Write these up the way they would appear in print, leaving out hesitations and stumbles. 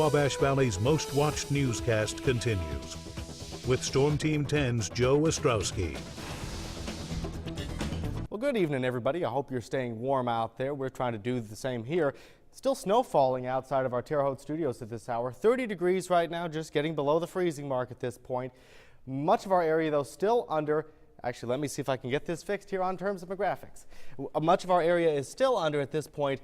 Wabash Valley's most watched newscast continues with Storm Team 10's Joe Ostrowski. Well, good evening, everybody. I hope you're staying warm out there. We're trying to do the same here. Still snow falling outside of our Terre Haute studios at this hour. 30 degrees right now, just getting below the freezing mark at this point. Much of our area, though, still under. Actually, let me see if I can get this fixed here on terms of my graphics. Much of our area is still under at this point.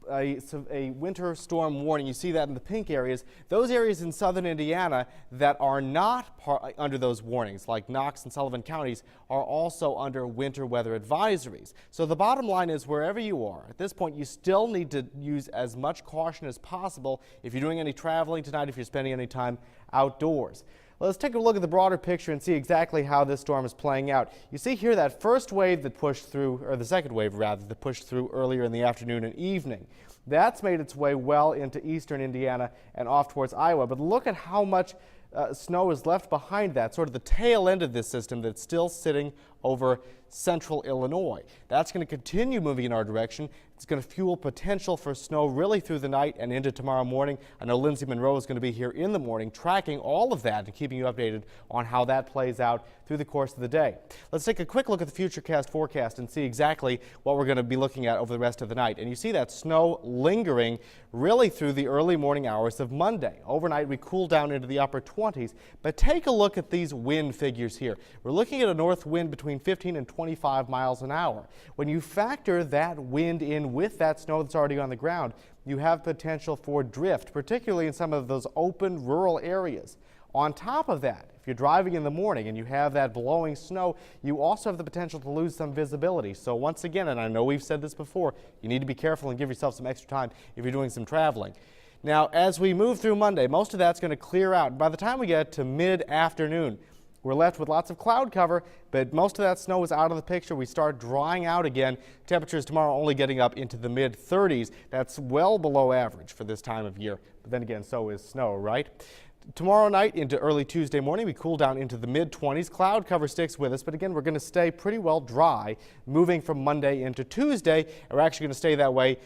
A winter storm warning. You see that in the pink areas. Those areas in southern Indiana that are not under those warnings, like Knox and Sullivan counties, are also under winter weather advisories. So the bottom line is, wherever you are, at this point, you still need to use as much caution as possible if you're doing any traveling tonight, if you're spending any time outdoors. Let's take a look at the broader picture and see exactly how this storm is playing out. You see here that first wave that pushed through, or the second wave rather, that pushed through earlier in the afternoon and evening. That's made its way well into eastern Indiana and off towards Iowa. But look at how much snow is left behind that, sort of the tail end of this system that's still sitting over central Illinois. That's going to continue moving in our direction. It's going to fuel potential for snow really through the night and into tomorrow morning. I know Lindsay Monroe is going to be here in the morning tracking all of that and keeping you updated on how that plays out through the course of the day. Let's take a quick look at the Futurecast forecast and see exactly what we're going to be looking at over the rest of the night. And you see that snow lingering really through the early morning hours of Monday. Overnight we cool down into the upper 20s, but take a look at these wind figures here. We're looking at a north wind between 15 and 25 miles an hour. When you factor that wind in with that snow that's already on the ground, you have potential for drift, particularly in some of those open rural areas. On top of that, if you're driving in the morning and you have that blowing snow, you also have the potential to lose some visibility. So once again, and I know we've said this before, you need to be careful and give yourself some extra time if you're doing some traveling. Now, as we move through Monday, most of that's going to clear out. By the time we get to mid-afternoon, we're left with lots of cloud cover, but most of that snow is out of the picture. We start drying out again. Temperatures tomorrow only getting up into the mid-30s. That's well below average for this time of year. But then again, so is snow, right? Tomorrow night into early Tuesday morning, we cool down into the mid-20s. Cloud cover sticks with us, but again, we're going to stay pretty well dry moving from Monday into Tuesday. And we're actually going to stay that way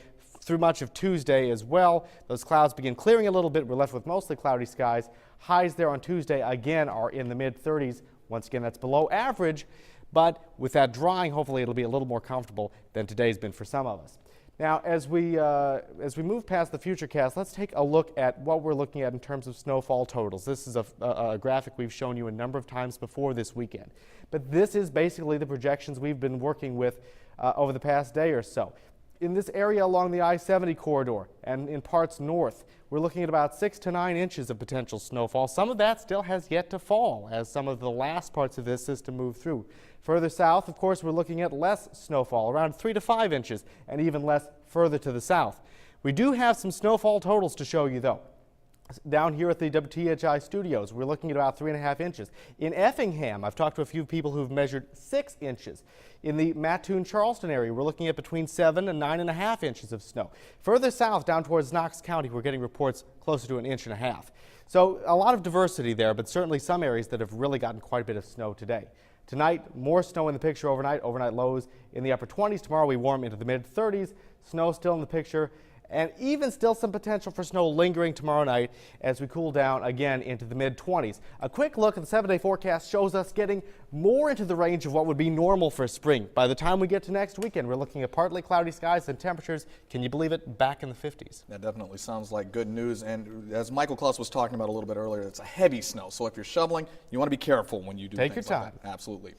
through much of Tuesday as well. Those clouds begin clearing a little bit. We're left with mostly cloudy skies. Highs there on Tuesday again are in the mid-30s. Once again, that's below average, but with that drying, hopefully it'll be a little more comfortable than today's been for some of us. Now, as we move past the Futurecast, let's take a look at what we're looking at in terms of snowfall totals. This is a graphic we've shown you a number of times before this weekend, but this is basically the projections we've been working with over the past day or so. In this area along the I-70 corridor and in parts north, we're looking at about 6 to 9 inches of potential snowfall. Some of that still has yet to fall as some of the last parts of this system move through. Further south, of course, we're looking at less snowfall, around 3 to 5 inches, and even less further to the south. We do have some snowfall totals to show you, though. Down here at the WTHI studios, we're looking at about 3.5 inches. In Effingham, I've talked to a few people who've measured 6 inches. In the Mattoon-Charleston area, we're looking at between 7 and 9.5 inches of snow. Further south, down towards Knox County, we're getting reports closer to 1.5 inches. So a lot of diversity there, but certainly some areas that have really gotten quite a bit of snow today. Tonight, more snow in the picture overnight. Overnight lows in the upper 20s. Tomorrow, we warm into the mid-30s. Snow still in the picture. And even still some potential for snow lingering tomorrow night as we cool down again into the mid-20s. A quick look at the 7-day forecast shows us getting more into the range of what would be normal for spring. By the time we get to next weekend, we're looking at partly cloudy skies and temperatures, can you believe it, back in the 50s. That definitely sounds like good news. And as Michael Klaus was talking about a little bit earlier, it's a heavy snow. So if you're shoveling, you want to be careful when you do Take things your like time. that. Absolutely.